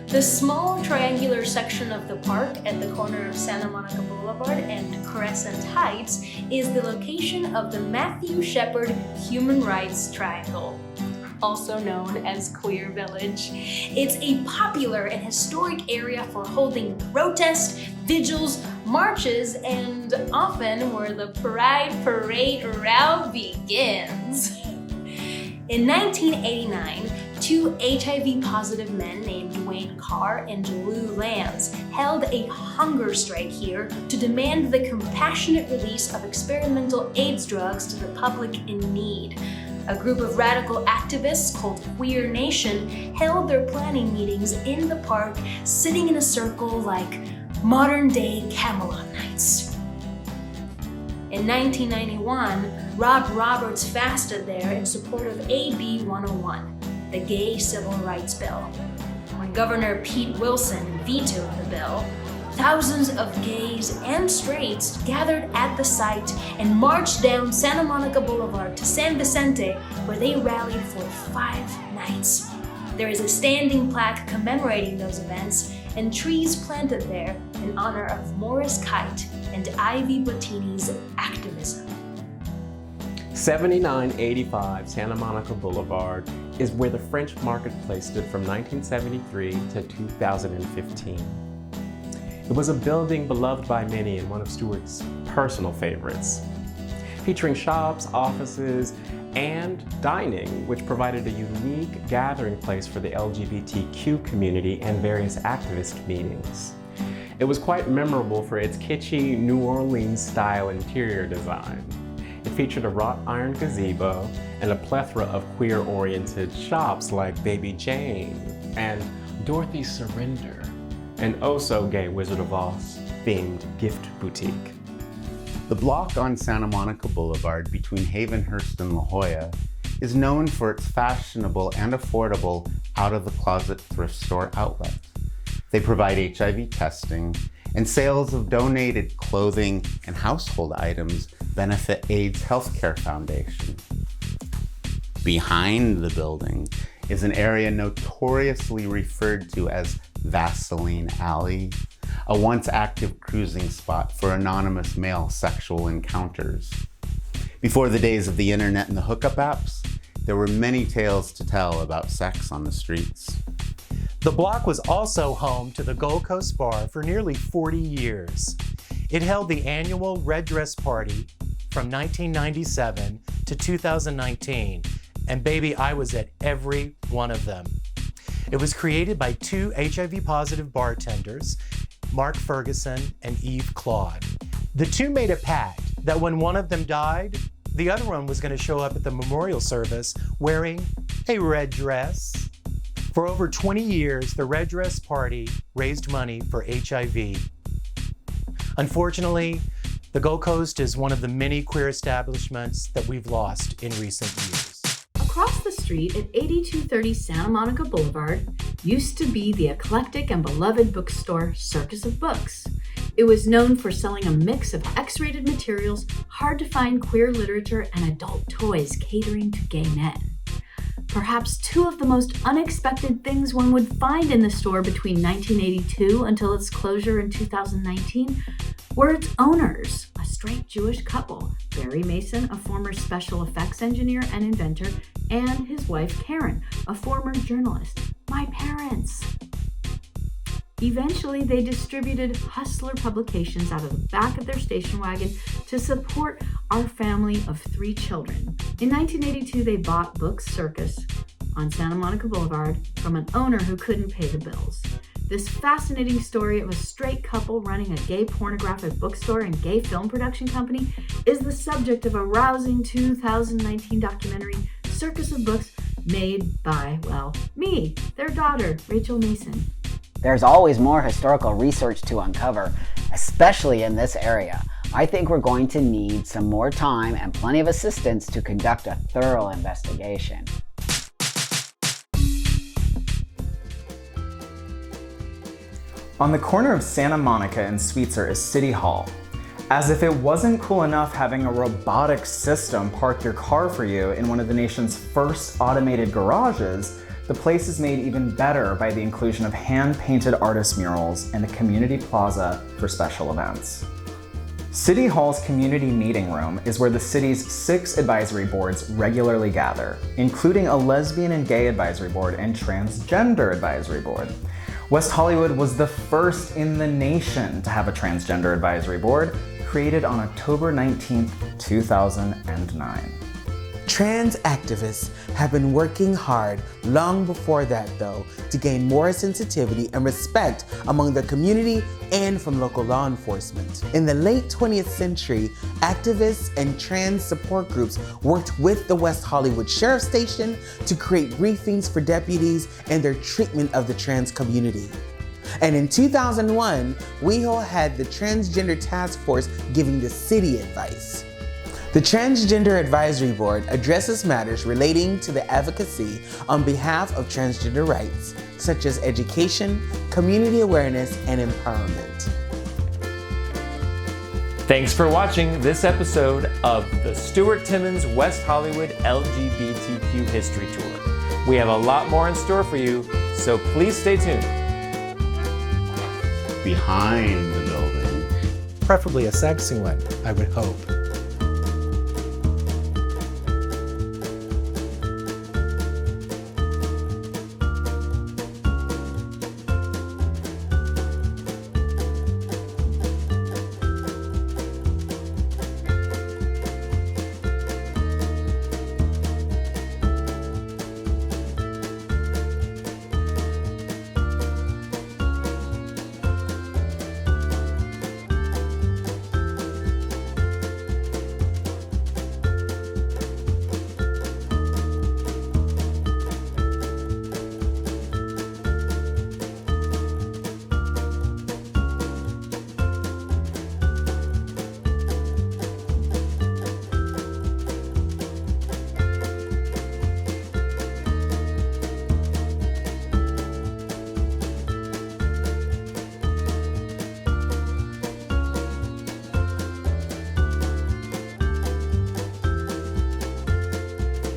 The small triangular section of the park at the corner of Santa Monica Boulevard and Crescent Heights is the location of the Matthew Shepard Human Rights Triangle, also known as Queer Village. It's a popular and historic area for holding protests, vigils, marches, and often where the Pride Parade route begins. In 1989, two HIV-positive men named Wayne Carr and Lou Lance held a hunger strike here to demand the compassionate release of experimental AIDS drugs to the public in need. A group of radical activists called Queer Nation held their planning meetings in the park, sitting in a circle like modern-day Camelot Nights. In 1991, Rob Roberts fasted there in support of AB 101, the Gay Civil Rights Bill. When Governor Pete Wilson vetoed the bill, thousands of gays and straights gathered at the site and marched down Santa Monica Boulevard to San Vicente, where they rallied for 5 nights. There is a standing plaque commemorating those events and trees planted there in honor of Morris Kite and Ivy Buttinis Activism. 7985 Santa Monica Boulevard is where the French Marketplace stood from 1973 to 2015. It was a building beloved by many and one of Stuart's personal favorites, featuring shops, offices, and dining, which provided a unique gathering place for the LGBTQ community and various activist meetings. It was quite memorable for its kitschy New Orleans-style interior design. It featured a wrought iron gazebo and a plethora of queer-oriented shops like Baby Jane and Dorothy's Surrender, an oh-so-gay Wizard of Oz themed gift boutique. The block on Santa Monica Boulevard between Havenhurst and La Jolla is known for its fashionable and affordable out-of-the-closet thrift store outlets. They provide HIV testing, and sales of donated clothing and household items benefit AIDS Healthcare Foundation. Behind the building is an area notoriously referred to as Vaseline Alley, a once active cruising spot for anonymous male sexual encounters. Before the days of the internet and the hookup apps, there were many tales to tell about sex on the streets. The block was also home to the Gold Coast Bar for nearly 40 years. It held the annual Red Dress Party from 1997 to 2019, and baby, I was at every one of them. It was created by two HIV-positive bartenders, Mark Ferguson and Eve Claude. The two made a pact that when one of them died, the other one was going to show up at the memorial service wearing a red dress. For over 20 years, the Red Dress Party raised money for HIV. Unfortunately, the Gold Coast is one of the many queer establishments that we've lost in recent years. Across the street at 8230 Santa Monica Boulevard used to be the eclectic and beloved bookstore Circus of Books. It was known for selling a mix of X-rated materials, hard-to-find queer literature, and adult toys catering to gay men. Perhaps two of the most unexpected things one would find in the store between 1982 until its closure in 2019 were its owners, a straight Jewish couple, Barry Mason, a former special effects engineer and inventor, and his wife Karen, a former journalist. My parents. Eventually, they distributed Hustler publications out of the back of their station wagon to support our family of 3 children. In 1982, they bought Books Circus on Santa Monica Boulevard from an owner who couldn't pay the bills. This fascinating story of a straight couple running a gay pornographic bookstore and gay film production company is the subject of a rousing 2019 documentary, Circus of Books, made by, well, me, their daughter, Rachel Mason. There's always more historical research to uncover, especially in this area. I think we're going to need some more time and plenty of assistance to conduct a thorough investigation. On the corner of Santa Monica and Sweetser is City Hall. As if it wasn't cool enough having a robotic system park your car for you in one of the nation's first automated garages, The place is made even better by the inclusion of hand-painted artist murals and a community plaza for special events. City Hall's community meeting room is where the city's 6 advisory boards regularly gather, including a lesbian and gay advisory board and transgender advisory board. West Hollywood was the first in the nation to have a transgender advisory board, created on October 19, 2009. Trans activists have been working hard long before that, though, to gain more sensitivity and respect among the community and from local law enforcement. In the late 20th century, activists and trans support groups worked with the West Hollywood Sheriff Station to create briefings for deputies and their treatment of the trans community. And in 2001, WeHo had the Transgender Task Force giving the city advice. The Transgender Advisory Board addresses matters relating to the advocacy on behalf of transgender rights, such as education, community awareness, and empowerment. Thanks for watching this episode of the Stuart Timmons West Hollywood LGBTQ History Tour. We have a lot more in store for you, so please stay tuned. Behind the building. Preferably a sexy one, I would hope.